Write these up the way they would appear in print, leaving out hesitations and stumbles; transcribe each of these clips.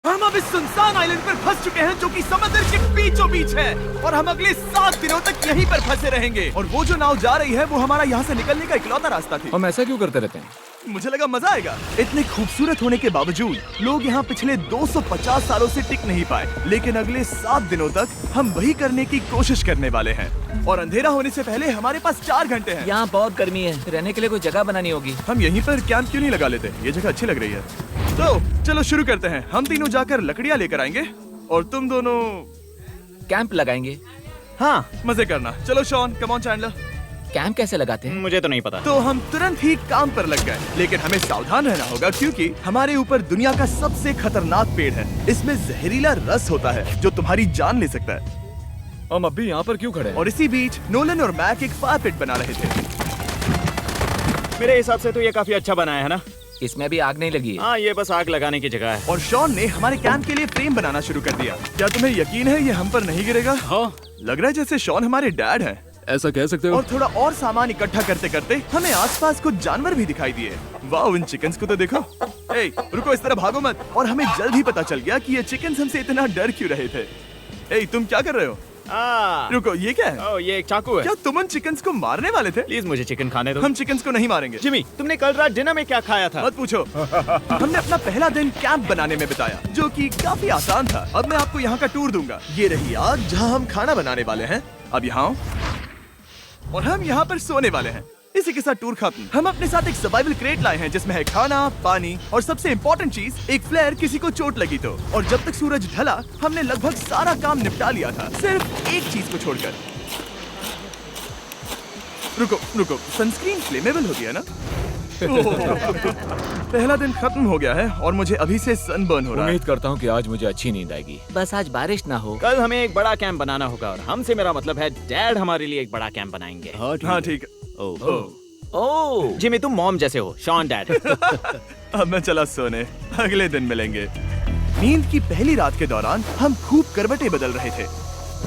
हम अब इस सुनसान आइलैंड पर फंस चुके हैं जो कि समुद्र के बीचों बीच है और हम अगले 7 दिनों तक यहीं पर फंसे रहेंगे। और वो जो नाव जा रही है वो हमारा यहाँ से निकलने का इकलौता रास्ता थी। हम ऐसा क्यों करते रहते हैं? मुझे लगा मजा आएगा। इतने खूबसूरत होने के बावजूद लोग यहाँ पिछले 250 सालों से टिक नहीं पाए, लेकिन अगले 7 दिनों तक हम वही करने की कोशिश करने वाले हैं। और अंधेरा होने से पहले हमारे पास 4 घंटे हैं। यहाँ बहुत गर्मी है, रहने के लिए कोई जगह बनानी होगी। हम यहीं पर कैंप क्यों नहीं लगा लेते? ये जगह अच्छी लग रही है। तो चलो शुरू करते हैं। हम तीनों जाकर लकड़ियाँ लेकर आएंगे और तुम दोनों कैंप लगाएंगे। हाँ मजे करना। चलो Sean, come on Chandler. Camp कैसे लगाते हैं? मुझे तो नहीं पता। तो हम तुरंत ही काम पर लग गए, लेकिन हमें सावधान रहना होगा क्योंकि हमारे ऊपर दुनिया का सबसे खतरनाक पेड़ है। इसमें जहरीला रस होता है जो तुम्हारी जान ले सकता है। हम अभी यहाँ पर क्यों खड़े हैं? और इसी बीच नोलन और मैक एक फायर पिट बना रहे थे। मेरे हिसाब से तो ये काफी अच्छा बनाया है ना? इसमें अभी आग नहीं लगी है। हाँ, ये बस आग लगाने की जगह है। और शॉन ने हमारे कैंप के लिए फ्रेम बनाना शुरू कर दिया। क्या तुम्हें यकीन है ये हम पर नहीं गिरेगा? हाँ। लग रहा है जैसे शॉन हमारे डैड हैं। ऐसा कह सकते हो? और थोड़ा और सामान इकट्ठा करते करते हमें आसपास कुछ जानवर भी दिखाई दिए। वाह, इन चिकन्स को तो देखो। ए, रुको, इस तरह भागो मत। और हमें जल्द ही पता चल गया कि ये चिकन्स हमसे इतना डर क्यों रहे थे। ए, तुम क्या कर रहे हो? रुको, ये क्या है? ओह, ये एक चाकू है। क्या तुम उन चिकन्स को मारने वाले थे? प्लीज मुझे चिकन खाने दो। हम चिकन्स को नहीं मारेंगे। जिमी, तुमने कल रात डिनर में क्या खाया था? मत पूछो। हमने अपना पहला दिन कैंप बनाने में बिताया, जो कि काफी आसान था। अब मैं आपको यहाँ का टूर दूंगा। ये रही आग जहाँ हम खाना बनाने वाले हैं। अब यहाँ और हम यहाँ पर सोने वाले हैं। इसी के साथ टूर खत्म। हम अपने साथ एक सर्वाइवल क्रेट लाए हैं जिसमें है खाना, पानी और सबसे इम्पोर्टेंट चीज एक फ्लेयर किसी को चोट लगी तो। और जब तक सूरज ढला हमने लगभग सारा काम निपटा लिया था, सिर्फ एक चीज को छोड़कर। रुको, सनस्क्रीन फ्लेमेबल हो गया ना? पहला दिन खत्म हो गया है और मुझे अभी से सनबर्न हो रहा है। उम्मीद करता हूँ कि आज मुझे अच्छी नींद आएगी। बस आज बारिश ना हो। कल हमें एक बड़ा कैंप बनाना होगा और हमसे मेरा मतलब है डैड हमारे लिए एक बड़ा कैंप बनाएंगे। हाँ ठीक है। ओह, जिमी, तुम मॉम जैसे हो, शॉन डैड। अब मैं चला सोने, अगले दिन मिलेंगे। नींद की पहली रात के दौरान हम खूब करवटें बदल रहे थे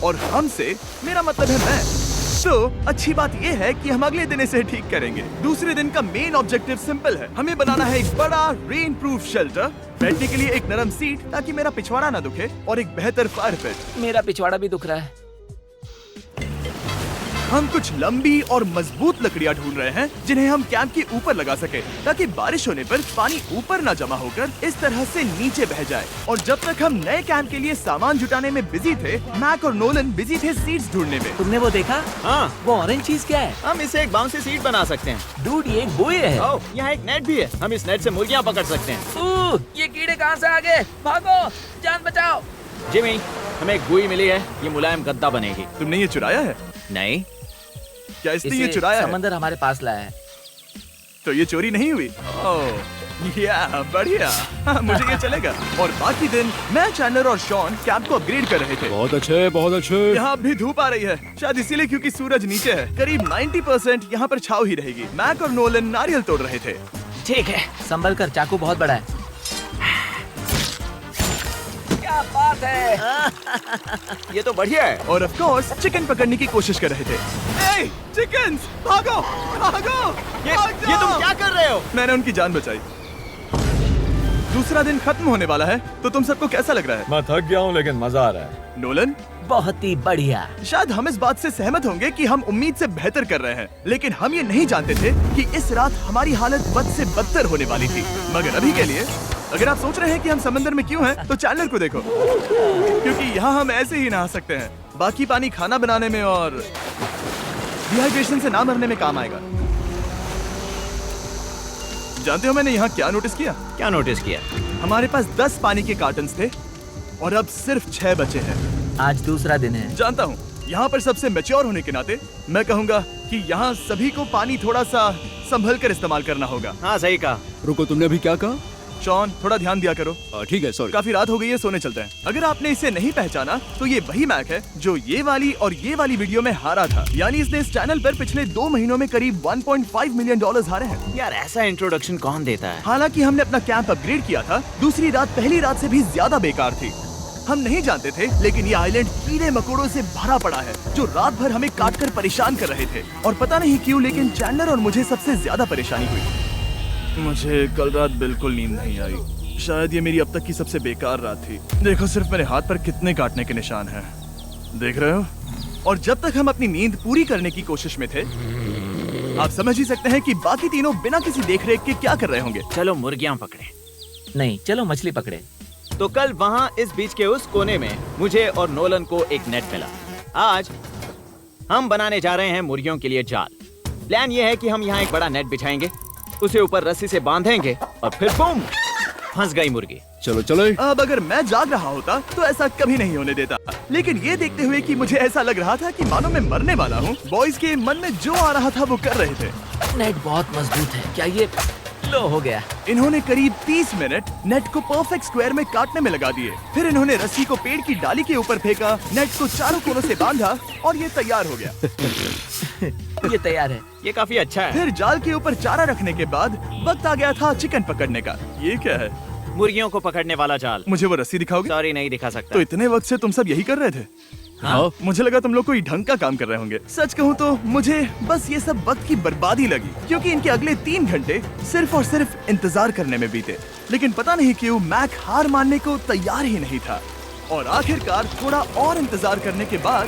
और हमसे मेरा मतलब है मैं। तो अच्छी बात यह है कि हम अगले दिन इसे ठीक करेंगे। दूसरे दिन का मेन ऑब्जेक्टिव सिंपल है। हमें बनाना है एक बड़ा रेन प्रूफ शेल्टर, बैठने के लिए एक नरम सीट ताकि मेरा पिछवाड़ा ना दुखे और एक बेहतर फायर पिट। मेरा पिछवाड़ा भी दुख रहा है। हम कुछ लंबी और मजबूत लकड़ियां ढूंढ रहे हैं जिन्हें हम कैंप के ऊपर लगा सके ताकि बारिश होने पर पानी ऊपर न जमा होकर इस तरह से नीचे बह जाए। और जब तक हम नए कैंप के लिए सामान जुटाने में बिजी थे, मैक और नोलन बिजी थे सीड्स ढूंढने में। तुमने वो देखा? हाँ, वो ऑरेंज चीज क्या है? हम इसे एक बाउंसी सीट बना सकते हैं। डूड, ये एक बुए है। ओह, यहाँ एक नेट भी है। हम इस नेट से मुर्गियाँ पकड़ सकते हैं। ये कीड़े कहाँ से आ गए? भागो, जान बचाओ। जिमी, हमें एक बुई मिली है। ये मुलायम गद्दा बनेगी। तुमने ये चुराया है? नहीं, क्या इसने ये इसे चुराया है? समंदर हमारे पास लाया है। तो ये चोरी नहीं हुई? ओह या बढ़िया। हाँ, मुझे ये चलेगा। और बाकी दिन मैं, चैंडलर और शॉन कैंप को अपग्रेड कर रहे थे। बहुत अच्छे, बहुत अच्छे। यहाँ भी धूप आ रही है, शायद इसीलिए क्योंकि सूरज नीचे है। करीब 90% यहाँ पर छाव ही रहेगी। मैक और नोलन नारियल तोड़ रहे थे। ठीक है, संभल कर, चाकू बहुत बड़ा है। क्या बात है? ये तो बढ़िया है। और ऑफ कोर्स चिकन पकड़ने की कोशिश कर रहे थे। ए, चिकन्स, भागो, भागो, ये तुम क्या कर रहे हो? मैंने उनकी जान बचाई। दूसरा दिन खत्म होने वाला है, तो तुम सबको कैसा लग रहा है? मैं थक गया हूँ लेकिन मजा आ रहा है। नोलन, बहुत ही बढ़िया। शायद हम इस बात से सहमत होंगे कि हम उम्मीद से बेहतर कर रहे हैं, लेकिन हम ये नहीं जानते थे कि इस रात हमारी हालत बद से बदतर होने वाली थी। मगर अभी के लिए अगर आप सोच रहे हैं कि हम समंदर में क्यों हैं, तो चैंडलर को देखो, क्योंकि यहाँ हम ऐसे ही नहा सकते हैं। बाकी पानी खाना बनाने में और डिहाइड्रेशन से ना मरने में काम आएगा। जानते हो मैंने यहाँ क्या नोटिस किया? क्या नोटिस किया? हमारे पास 10 पानी के कार्टन्स थे और अब सिर्फ 6 बचे हैं। आज दूसरा दिन है। जानता हूँ, यहाँ पर सबसे मैच्योर होने के नाते मैं कहूँगा कि यहाँ सभी को पानी थोड़ा सा संभल कर इस्तेमाल करना होगा। हाँ, सही कहा। रुको, तुमने अभी क्या कहा? शॉन, थोड़ा ध्यान दिया करो। ठीक है, सॉरी। काफी रात हो गई है, सोने चलते हैं। अगर आपने इसे नहीं पहचाना तो ये वही मैक है जो ये वाली और ये वाली वीडियो में हारा था। यानी इसने इस चैनल पर पिछले 2 महीनों में करीब $1.5 मिलियन हारे हैं। यार, ऐसा इंट्रोडक्शन कौन देता है? हालांकि हमने अपना कैंप अपग्रेड किया था, दूसरी रात पहली रात से भी ज्यादा बेकार थी। हम नहीं जानते थे, लेकिन ये आइलैंड कीड़े मकोड़ों से भरा पड़ा है जो रात भर हमें काट कर परेशान कर रहे थे। और पता नहीं क्यों, लेकिन चैंडलर और मुझे सबसे ज्यादा परेशानी हुई। मुझे कल रात बिल्कुल नींद नहीं आई। शायद ये मेरी अब तक की सबसे बेकार रात थी। देखो सिर्फ मेरे हाथ पर कितने काटने के निशान हैं। देख रहे हो? और जब तक हम अपनी नींद पूरी करने की कोशिश में थे, आप समझ ही सकते हैं कि बाकी तीनों बिना किसी देखरेख के क्या कर रहे होंगे। चलो मुर्गियां पकड़े। नहीं, चलो मछली पकड़े। तो कल वहाँ इस बीच के उस कोने में मुझे और नोलन को एक नेट मिला। आज हम बनाने जा रहे हैं मुर्गियों के लिए जाल। प्लान ये है कि हम यहाँ एक बड़ा नेट बिछाएंगे, उसे ऊपर रस्सी से बांधेंगे और फिर बूम, फंस गई मुर्गी। चलो चलो। अब अगर मैं जाग रहा होता तो ऐसा कभी नहीं होने देता, लेकिन ये देखते हुए कि मुझे ऐसा लग रहा था कि मानो मैं मरने वाला हूँ, बॉयज के मन में जो आ रहा था वो कर रहे थे। नेट बहुत मजबूत है। क्या ये लो हो गया? इन्होंने करीब 30 मिनट नेट को परफेक्ट स्क्वायर में काटने में लगा दिए। फिर इन्होंने रस्सी को पेड़ की डाली के ऊपर फेंका, नेट को चारों कोनों से बांधा और ये तैयार हो गया। ये तैयार है। ये काफी अच्छा है। फिर जाल के ऊपर चारा रखने के बाद वक्त आ गया था चिकन पकड़ने का। ये क्या है? मुर्गियों को पकड़ने वाला जाल। मुझे वो रस्सी दिखाओगे? सॉरी, नहीं दिखा सकता। तो इतने वक्त से तुम सब यही कर रहे थे? हाँ? मुझे लगा तुम लोग कोई ढंग का काम कर रहे होंगे। सच कहूँ तो मुझे बस ये सब वक्त की बर्बादी लगी, क्योंकि इनके अगले 3 घंटे सिर्फ और सिर्फ इंतजार करने में बीते। लेकिन पता नहीं क्यों मैक हार मानने को तैयार ही नहीं था, और आखिरकार थोड़ा और इंतजार करने के बाद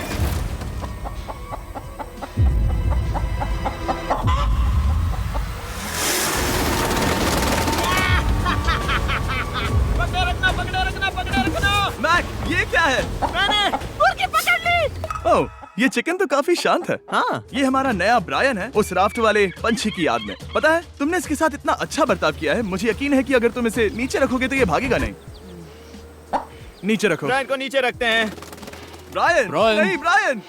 मैक, ये क्या है? मैंने मुर्गी पकड़ ली। ओह, ये चिकन तो काफी शांत है। हाँ, ये हमारा नया ब्रायन है, उस राफ्ट वाले पंछी की याद में। पता है, तुमने इसके साथ इतना अच्छा बर्ताव किया है, मुझे यकीन है कि अगर तुम इसे नीचे रखोगे तो ये भागेगा नहीं। नीचे रखो। ब्रायन को नीचे रखते हैं। Brian, Brian. नहीं ब्रायन।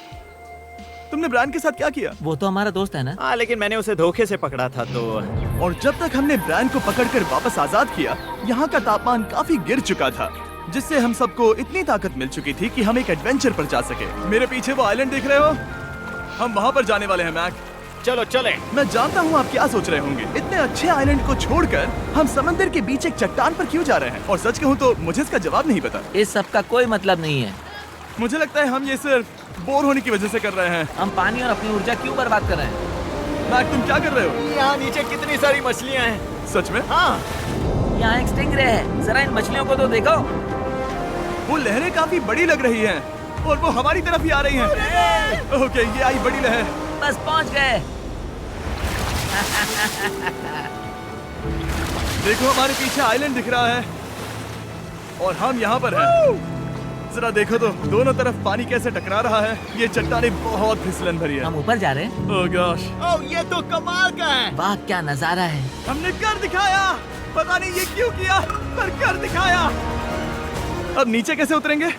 तुमने ब्रायन के साथ क्या किया? वो तो हमारा दोस्त है ना। हाँ, लेकिन मैंने उसे धोखे से पकड़ा था तो। और जब तक हमने ब्रायन को पकड़कर वापस आजाद किया, यहाँ का तापमान काफी गिर चुका था, जिससे हम सबको इतनी ताकत मिल चुकी थी कि हम एक एडवेंचर पर जा सके। मेरे पीछे वो आइलैंड देख रहे हो? हम वहाँ पर जाने वाले हैं मैक। चलो चले। मैं जानता हूँ आप क्या सोच रहे होंगे, इतने अच्छे आइलैंड को छोड़कर हम समंदर के बीच एक चट्टान पर क्यों जा रहे हैं? और सच कहूँ तो मुझे इसका जवाब नहीं पता। इस सब का कोई मतलब नहीं है। मुझे लगता है हम ये सिर्फ बोर होने की वजह से कर रहे हैं। हम पानी और अपनी ऊर्जा क्यों बर्बाद कर रहे हैं? मैक, तुम क्या कर रहे हो? यहाँ नीचे कितनी सारी मछलियाँ हैं। सच में? हाँ, यहाँ एक स्टिंगरे है। जरा इन मछलियों को तो देखो। वो लहरें काफी बड़ी लग रही हैं और वो हमारी तरफ ही आ रही हैं। ओके, ये आई बड़ी लहर। बस पहुँच गए। देखो हमारे पीछे आइलैंड दिख रहा है और हम यहाँ पर हैं। जरा देखो तो दोनों तरफ पानी कैसे टकरा रहा है। ये चट्टानें बहुत फिसलन भरी है। हम ऊपर जा रहे हैं। ओह गॉश, ओह ये तो कमाल का है। वाह, क्या नजारा है। हमने कर दिखाया। पता नहीं ये क्यों किया, पर कर दिखाया। अब नीचे कैसे उतरेंगे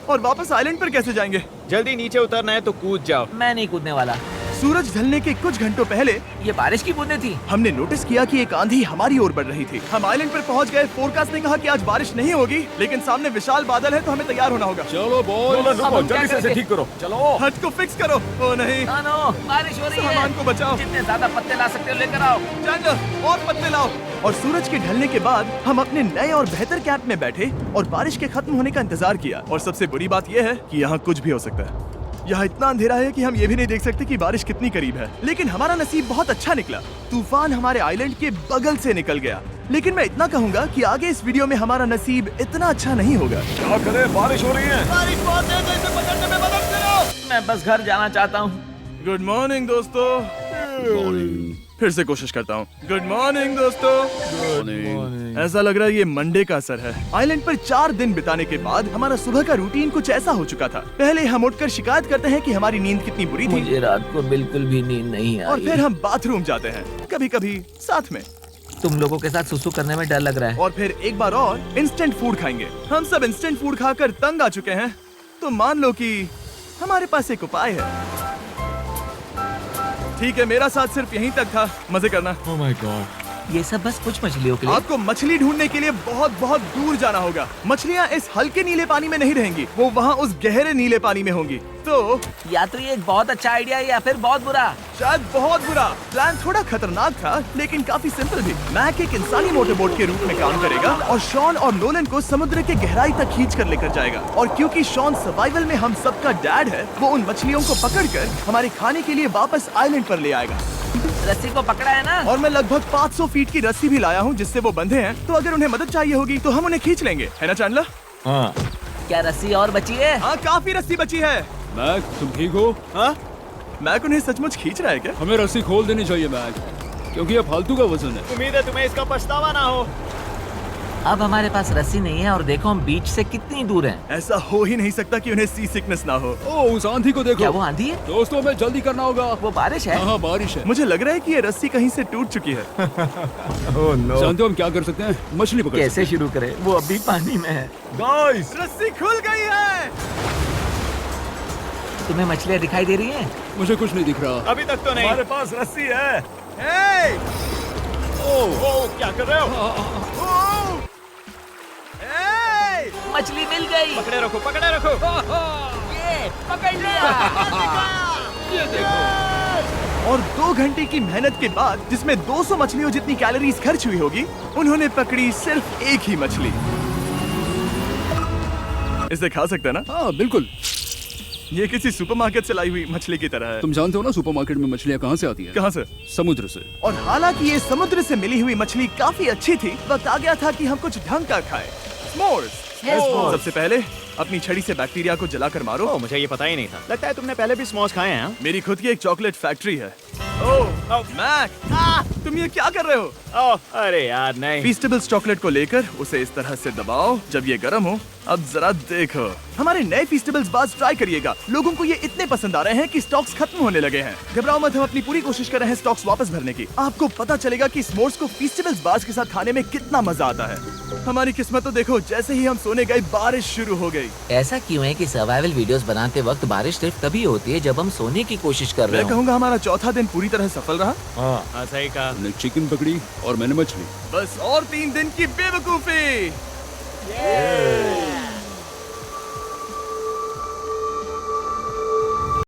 और वापस आइलैंड पर कैसे जाएंगे? जल्दी नीचे उतरना है तो कूद जाओ। मैं नहीं कूदने वाला। सूरज ढलने के कुछ घंटों पहले ये बारिश की बूंदें थी। हमने नोटिस किया कि एक आंधी हमारी ओर बढ़ रही थी। हम आइलैंड पर पहुंच गए। फोरकास्ट ने कहा कि आज बारिश नहीं होगी, लेकिन सामने विशाल बादल है तो हमें तैयार होना होगा। चलो बॉय, अब हम क्या करेंगे? ठीक करो। चलो। हट को फिक्स करो। ओ नहीं, नो, बारिश हो रही है। सामान को बचाओ। जितने ज्यादा पत्ते ला सकते हो लेकर आओ। चैंडलर, और पत्ते लाओ। और सूरज के ढलने के बाद हम अपने नए और बेहतर कैंप में बैठे और बारिश के खत्म होने का इंतजार किया। और सबसे बुरी बात यह है कि यहाँ कुछ भी हो सकता है। यहाँ इतना अंधेरा है कि हम ये भी नहीं देख सकते कि बारिश कितनी करीब है। लेकिन हमारा नसीब बहुत अच्छा निकला। तूफान हमारे आइलैंड के बगल से निकल गया। लेकिन मैं इतना कहूँगा कि आगे इस वीडियो में हमारा नसीब इतना अच्छा नहीं होगा। क्या करें, बारिश हो रही है। बारिश बहुत तेज है, इसे पकड़ने में मदद करो। मैं बस घर जाना चाहता हूँ। गुड मॉर्निंग दोस्तों। फिर से कोशिश करता हूँ। गुड मॉर्निंग दोस्तों। ऐसा लग रहा है ये मंडे का असर है। आइलैंड पर 4 दिन बिताने के बाद हमारा सुबह का रूटीन कुछ ऐसा हो चुका था। पहले हम उठकर शिकायत करते हैं कि हमारी नींद कितनी बुरी थी, मुझे रात को बिल्कुल भी नींद नहीं और आई। फिर हम बाथरूम जाते हैं, कभी कभी साथ में, तुम लोगों के साथ सुसु करने में डर लग रहा है। और फिर एक बार और इंस्टेंट फूड खाएंगे। हम सब इंस्टेंट फूड खाकर तंग आ चुके हैं, तो मान लो कि हमारे पास एक उपाय है। ठीक है, मेरा साथ सिर्फ यहीं तक था। मजे करना। Oh my God. ये सब बस कुछ मछलियों के लिए। आपको मछली ढूंढने के लिए बहुत बहुत दूर जाना होगा। मछलियाँ इस हल्के नीले पानी में नहीं रहेंगी, वो वहाँ उस गहरे नीले पानी में होंगी। तो या तो ये एक बहुत अच्छा आइडिया है या फिर बहुत बुरा। शायद बहुत बुरा। प्लान थोड़ा खतरनाक था, लेकिन काफी सिंपल भी। मैक एक इंसानी मोटरबोट के रूप में काम करेगा और शॉन और नोलन को समुद्र के गहराई तक खींच कर लेकर जाएगा। और क्योंकि शॉन सर्वाइवल में हम सबका डैड है, वो उन मछलियों को पकड़कर हमारे खाने के लिए वापस आइलैंड पर ले आएगा। रस्सी को पकड़ा है ना? और मैं लगभग 500 फीट की रस्सी भी लाया हूँ जिससे वो बंधे हैं, तो अगर उन्हें मदद चाहिए होगी तो हम उन्हें खींच लेंगे, है ना चैंडलर? हाँ। क्या रस्सी और बची है? हाँ, काफी रस्सी बची है। मैक, तुम ठीक हो? हाँ? मैक उन्हें सचमुच खींच रहा है क्या? हमें रस्सी खोल देनी चाहिए मैक, क्योंकि ये फालतू का वजन है। उम्मीद है तुम्हें इसका पछतावा ना हो। अब हमारे पास रस्सी नहीं है और देखो हम बीच से कितनी दूर हैं। ऐसा हो ही नहीं सकता कि उन्हें सी सिकनेस ना हो। ओह, उस आंधी को देखो। क्या वो आंधी है? दोस्तों, हमें जल्दी करना होगा। वो बारिश है? हाँ, बारिश है। मुझे लग रहा है कि ये रस्सी कहीं से टूट चुकी है। Oh no. जानते हो हम क्या कर सकते हैं? मछली पकड़ कैसे सकते शुरू करें? वो अभी पानी में है। गाइस, रस्सी खुल गई है। तुम्हें मछलियाँ दिखाई दे रही हैं? हैं। मुझे कुछ नहीं दिख रहा। अभी तक तो नहीं। हमारे पास रस्सी है। हे! ओह, क्या कर रहे हो? ओह! हे! मछली मिल गई। पकड़े रखो, पकड़े रखो। ये पकड़ लिया। ये देखो। और 2 घंटे की मेहनत के बाद, जिसमें 200 मछलियों जितनी कैलोरीज खर्च हुई होगी, उन्होंने पकड़ी सिर्फ एक ही मछली। इसे खा सकते हैं ना? हाँ, बिल्कुल। ये किसी सुपरमार्केट से लाई हुई मछली की तरह है। तुम जानते हो ना सुपरमार्केट में मछलियाँ कहाँ से आती हैं? कहाँ से? समुद्र से। और हालांकि ये समुद्र से मिली हुई मछली काफी अच्छी थी, वक्त आ गया था कि हम कुछ ढंग का खाएं। S'mores! सबसे पहले अपनी छड़ी से बैक्टीरिया को जलाकर मारो। ओह, मुझे ये पता ही नहीं था। लगता है तुमने पहले भी स्मोक्स खाए हैं। हाँ? मेरी खुद की एक चॉकलेट फैक्ट्री है। ओह मैक, तुम ये क्या कर रहे हो? ओह, अरे यार नहीं। फीस्टेबल्स चॉकलेट को लेकर उसे इस तरह से दबाओ जब ये गर्म हो। अब जरा देखो, हमारे नए फीस्टेबल्स बार्स ट्राई करिएगा। लोगों को ये इतने पसंद आ रहे हैं कि स्टॉक्स खत्म होने लगे हैं। घबराओ मत, हम अपनी पूरी कोशिश कर रहे हैं स्टॉक्स वापस भरने की। आपको पता चलेगा कि s'mores को फीस्टेबल्स बार्स के साथ खाने में कितना मजा आता है। हमारी किस्मत तो देखो, जैसे ही हम सोने गए बारिश शुरू हो गई। ऐसा क्यों है कि सर्वाइवल वीडियोस बनाते वक्त बारिश सिर्फ तभी होती है जब हम सोने की कोशिश कर रहे मैं हो? कहूँगा हमारा चौथा दिन पूरी तरह सफल रहा। हाँ, सही कहा। हमने चिकन पकड़ी और मैंने मछली। बस और 3 दिन की बेवकूफी।